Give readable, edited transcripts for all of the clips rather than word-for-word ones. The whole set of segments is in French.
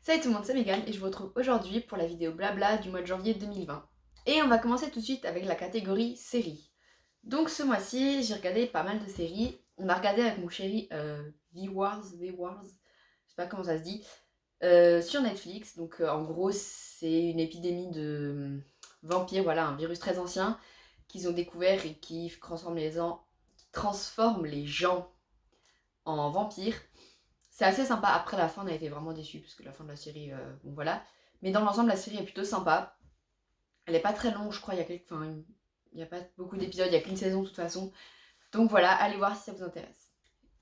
Salut tout le monde, c'est Megan et je vous retrouve aujourd'hui pour la vidéo blabla du mois de janvier 2020. Et on va commencer tout de suite avec la catégorie séries. Donc ce mois-ci, j'ai regardé pas mal de séries. On a regardé avec mon chéri V-Wars, je sais pas comment ça se dit, sur Netflix. Donc en gros, c'est une épidémie de vampires, voilà, un virus très ancien qu'ils ont découvert et qui transforme les gens en vampires. C'est assez sympa. Après, la fin, on a été vraiment déçus parce que la fin de la série, bon voilà. Mais dans l'ensemble, la série est plutôt sympa. Elle est pas très longue, je crois. Il y a pas beaucoup d'épisodes, il y a qu'une saison de toute façon. Donc voilà, allez voir si ça vous intéresse.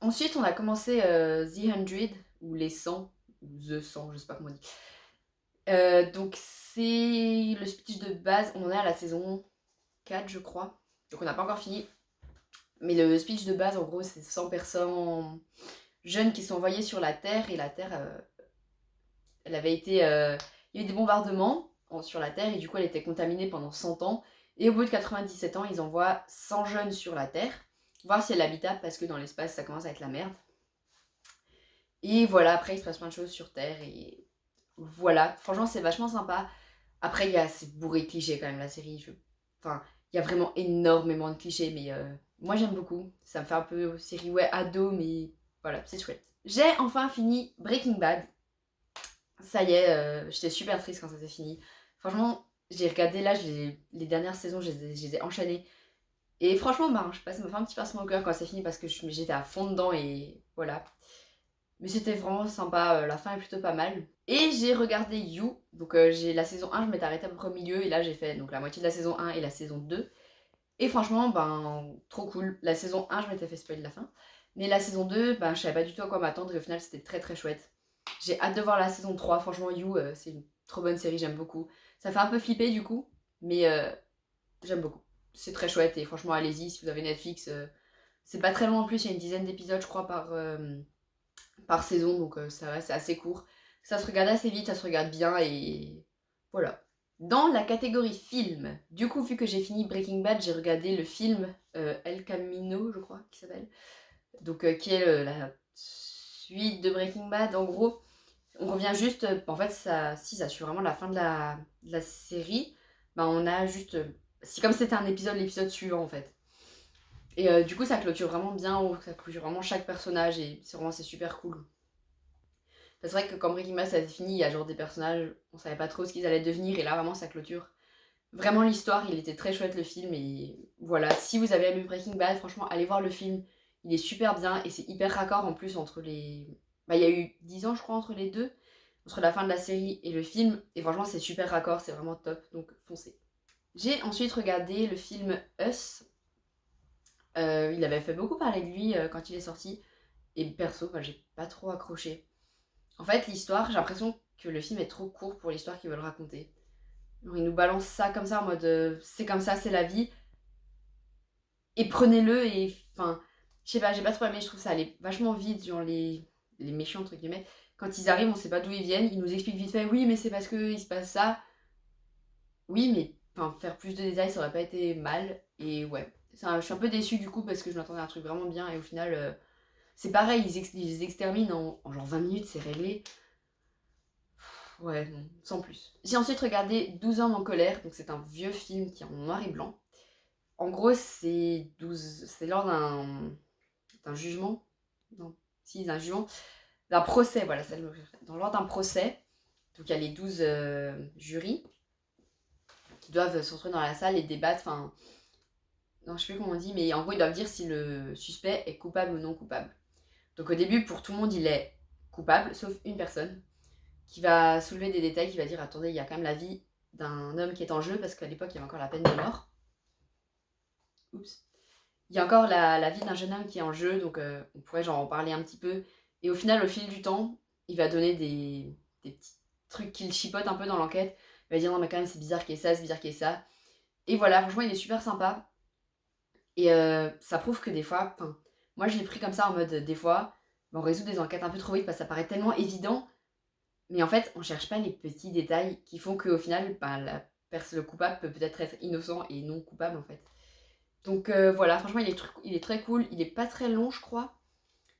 Ensuite, on a commencé The 100 ou les 100 ou The 100, je sais pas comment on dit. Donc c'est le speech de base. On en est à la saison 4, je crois. Donc on n'a pas encore fini. Mais le speech de base, en gros, c'est 100 personnes jeunes qui sont envoyées sur la Terre et la Terre elle avait été. Il y a eu des bombardements sur la Terre et du coup elle était contaminée pendant 100 ans. Et au bout de 97 ans, ils envoient 100 jeunes sur la Terre, voir si elle est habitable parce que dans l'espace ça commence à être la merde. Et voilà, après il se passe plein de choses sur Terre et voilà, franchement c'est vachement sympa. Après c'est bourré de clichés quand même la série. Enfin, il y a vraiment énormément de clichés, mais moi j'aime beaucoup. Ça me fait un peu série ouais ado, mais voilà, c'est chouette. J'ai enfin fini Breaking Bad. Ça y est, j'étais super triste quand ça s'est fini. Franchement, j'ai regardé là, les dernières saisons, je les ai enchaînées. Et franchement, bah, je passe, ça m'a fait un petit pincement au cœur quand c'est fini parce que j'étais à fond dedans et voilà. Mais c'était vraiment sympa, la fin est plutôt pas mal. Et j'ai regardé You, donc j'ai la saison 1, je m'étais arrêtée à peu près au milieu et là j'ai fait donc la moitié de la saison 1 et la saison 2. Et franchement, ben, trop cool. La saison 1, je m'étais fait spoiler la fin. Mais la saison 2, ben, je savais pas du tout à quoi m'attendre et au final, c'était très très chouette. J'ai hâte de voir la saison 3. Franchement, You, c'est une trop bonne série, j'aime beaucoup. Ça fait un peu flipper du coup, mais j'aime beaucoup. C'est très chouette et franchement, allez-y si vous avez Netflix. C'est pas très long en plus, il y a une dizaine d'épisodes, je crois, par saison, donc ça va, c'est assez court. Ça se regarde assez vite, ça se regarde bien et voilà. Dans la catégorie film, du coup, vu que j'ai fini Breaking Bad, j'ai regardé le film El Camino, je crois, qui s'appelle. Donc, qui est la suite de Breaking Bad. En gros, on revient juste. En fait, ça suit vraiment la fin de la série. Ben, on a juste. C'est comme si c'était un épisode, l'épisode suivant, en fait. Et du coup, ça clôture vraiment bien, ça clôture vraiment chaque personnage et c'est super cool. C'est vrai que quand Breaking Bad ça s'est fini, il y a genre des personnages, on savait pas trop ce qu'ils allaient devenir et là vraiment ça clôture. Vraiment l'histoire, il était très chouette le film et voilà, si vous avez aimé Breaking Bad, franchement allez voir le film, il est super bien et c'est hyper raccord en plus entre les... Bah il y a eu 10 ans je crois entre les deux, entre la fin de la série et le film et franchement c'est super raccord, c'est vraiment top, donc foncez. J'ai ensuite regardé le film Us, il avait fait beaucoup parler de lui quand il est sorti et perso, bah, j'ai pas trop accroché. En fait, l'histoire, j'ai l'impression que le film est trop court pour l'histoire qu'ils veulent raconter. Genre, ils nous balancent ça comme ça en mode c'est comme ça, c'est la vie, et prenez-le, et enfin, je sais pas, j'ai pas trop aimé, je trouve ça allait vachement vite, genre les méchants entre guillemets. Quand ils arrivent, on sait pas d'où ils viennent, ils nous expliquent vite fait, oui, mais c'est parce que il se passe ça. Oui, mais enfin, faire plus de détails, ça aurait pas été mal, et ouais. Je suis un peu déçue du coup parce que je m'attendais à un truc vraiment bien, et au final, c'est pareil, ils les exterminent en genre 20 minutes, c'est réglé. Ouais, non, sans plus. J'ai ensuite regardé 12 hommes en colère, donc c'est un vieux film qui est en noir et blanc. En gros, c'est lors d'un jugement. Non, si, d'un jugement. D'un procès, voilà, lors d'un procès. Donc il y a les 12 jurys qui doivent se retrouver dans la salle et débattre. Enfin, non, je sais plus comment on dit, mais en gros, ils doivent dire si le suspect est coupable ou non coupable. Donc au début, pour tout le monde, il est coupable, sauf une personne qui va soulever des détails, qui va dire attendez, il y a quand même la vie d'un homme qui est en jeu, parce qu'à l'époque, il y avait encore la peine de mort. Oups. Il y a encore la vie d'un jeune homme qui est en jeu, donc on pourrait genre en parler un petit peu. Et au final, au fil du temps, il va donner des petits trucs qu'il chipote un peu dans l'enquête. Il va dire non, mais quand même, c'est bizarre qu'il y ait ça, c'est bizarre qu'il y ait ça. Et voilà, franchement, il est super sympa. Et ça prouve que des fois, enfin, moi je l'ai pris comme ça en mode des fois, on résout des enquêtes un peu trop vite parce que ça paraît tellement évident. Mais en fait, on cherche pas les petits détails qui font qu'au final, bah, le coupable peut peut-être être innocent et non coupable en fait. Donc voilà, franchement, il est très cool. Il est pas très long, je crois.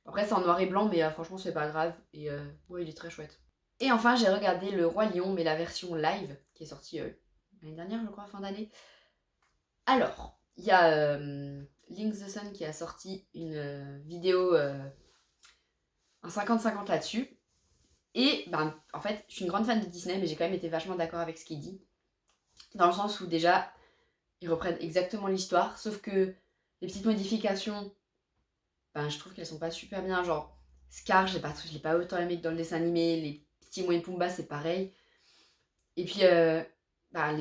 Après, c'est en noir et blanc, mais franchement, c'est pas grave. Et ouais, il est très chouette. Et enfin, j'ai regardé Le Roi Lion, mais la version live, qui est sortie l'année dernière, je crois, fin d'année. Alors, il y a Link the Sun qui a sorti une vidéo, un 50-50 là-dessus. Et ben, en fait, je suis une grande fan de Disney, mais j'ai quand même été vachement d'accord avec ce qu'il dit. Dans le sens où déjà, ils reprennent exactement l'histoire, sauf que les petites modifications, ben, je trouve qu'elles sont pas super bien. Genre, Scar, je l'ai pas autant aimé que dans le dessin animé. Les Timon et Pumba, c'est pareil. Et puis, ben,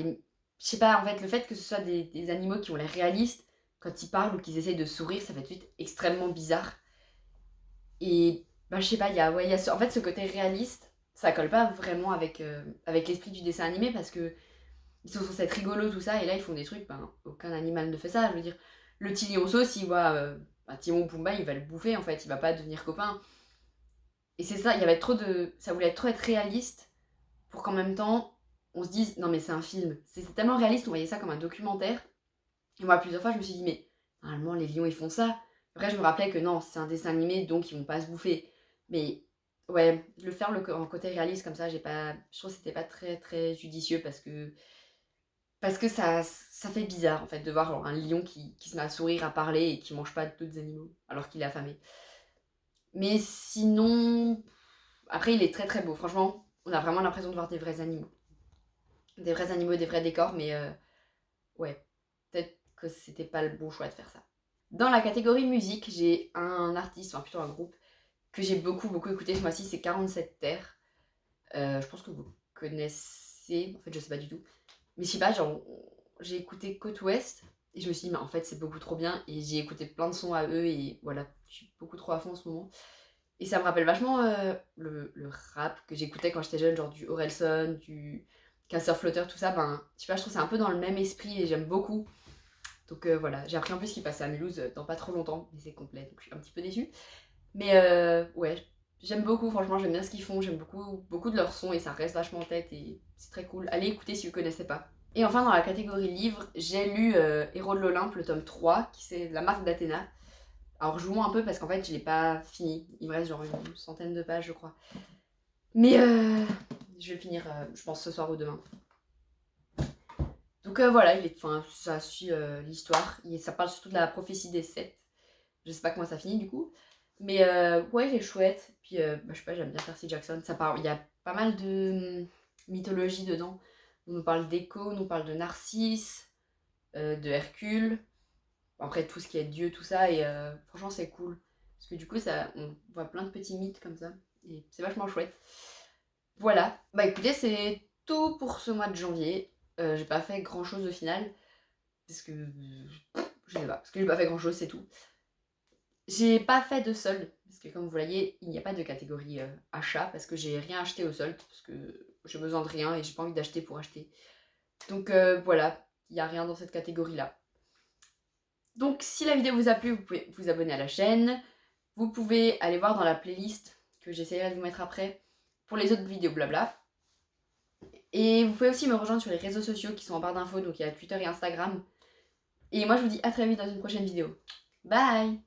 je sais pas, en fait, le fait que ce soit des animaux qui ont l'air réalistes, quand ils parlent ou qu'ils essayent de sourire, ça fait tout de suite extrêmement bizarre. Et ben, je sais pas, il y a en fait, ce côté réaliste, ça colle pas vraiment avec l'esprit du dessin animé parce que ils sont censés être rigolos, tout ça, et là ils font des trucs, ben, aucun animal ne fait ça. Je veux dire, le petit lionceau, s'il voit Timon ou Pumba, il va le bouffer en fait, il va pas devenir copain. Et c'est ça, il y avait trop de. Ça voulait trop être réaliste pour qu'en même temps on se dise non mais c'est un film. C'est tellement réaliste, on voyait ça comme un documentaire. Et moi plusieurs fois je me suis dit mais normalement les lions ils font ça. Après je me rappelais que non, c'est un dessin animé donc ils vont pas se bouffer. Mais ouais, le faire en côté réaliste comme ça, je trouve que c'était pas très très judicieux parce que ça fait bizarre en fait de voir genre, un lion qui se met à sourire, à parler et qui mange pas d'autres animaux alors qu'il est affamé. Mais sinon, après il est très très beau. Franchement, on a vraiment l'impression de voir des vrais animaux. Des vrais animaux, des vrais décors, mais ouais, peut-être que c'était pas le bon choix de faire ça. Dans la catégorie musique, j'ai un artiste, enfin plutôt un groupe, que j'ai beaucoup beaucoup écouté ce mois-ci, c'est 47 Terres. Je pense que vous connaissez, en fait je sais pas du tout. Mais je sais pas, genre, j'ai écouté Côte Ouest et je me suis dit, mais en fait, c'est beaucoup trop bien. Et j'ai écouté plein de sons à eux et voilà, je suis beaucoup trop à fond en ce moment. Et ça me rappelle vachement le rap que j'écoutais quand j'étais jeune, genre du Orelsan, du Casseur Flotteur, tout ça. Ben, je sais pas, je trouve que c'est un peu dans le même esprit et j'aime beaucoup. Donc voilà, j'ai appris en plus qu'il passait à Mulhouse dans pas trop longtemps, mais c'est complet, donc je suis un petit peu déçue. Mais ouais, j'aime beaucoup, franchement, j'aime bien ce qu'ils font, j'aime beaucoup, beaucoup de leurs sons et ça reste vachement en tête et c'est très cool. Allez écouter si vous connaissez pas. Et enfin, dans la catégorie livre, j'ai lu Héros de l'Olympe, le tome 3, qui c'est de la marque d'Athéna. Alors, jouons un peu parce qu'en fait, je l'ai pas fini. Il me reste genre une centaine de pages, je crois. Mais je vais finir, je pense, ce soir ou demain. Donc voilà, ça suit l'histoire. Ça parle surtout de la prophétie des sept. Je sais pas comment ça finit du coup. Mais ouais, il est chouette. Puis bah, je sais pas, j'aime bien Percy Jackson. Il y a pas mal de mythologie dedans. On nous parle d'Écho, on nous parle de Narcisse, de Hercule. Après tout ce qui est Dieu, tout ça. Et franchement, c'est cool. Parce que du coup, on voit plein de petits mythes comme ça. Et c'est vachement chouette. Voilà. Bah écoutez, c'est tout pour ce mois de janvier. J'ai pas fait grand chose au final. Parce que. Je sais pas. Parce que j'ai pas fait grand chose, c'est tout. J'ai pas fait de solde, parce que comme vous voyez, il n'y a pas de catégorie achat, parce que j'ai rien acheté au solde, parce que j'ai besoin de rien et j'ai pas envie d'acheter pour acheter. Donc voilà, il n'y a rien dans cette catégorie-là. Donc si la vidéo vous a plu, vous pouvez vous abonner à la chaîne. Vous pouvez aller voir dans la playlist que j'essaierai de vous mettre après pour les autres vidéos blabla. Et vous pouvez aussi me rejoindre sur les réseaux sociaux qui sont en barre d'infos, donc il y a Twitter et Instagram. Et moi je vous dis à très vite dans une prochaine vidéo. Bye!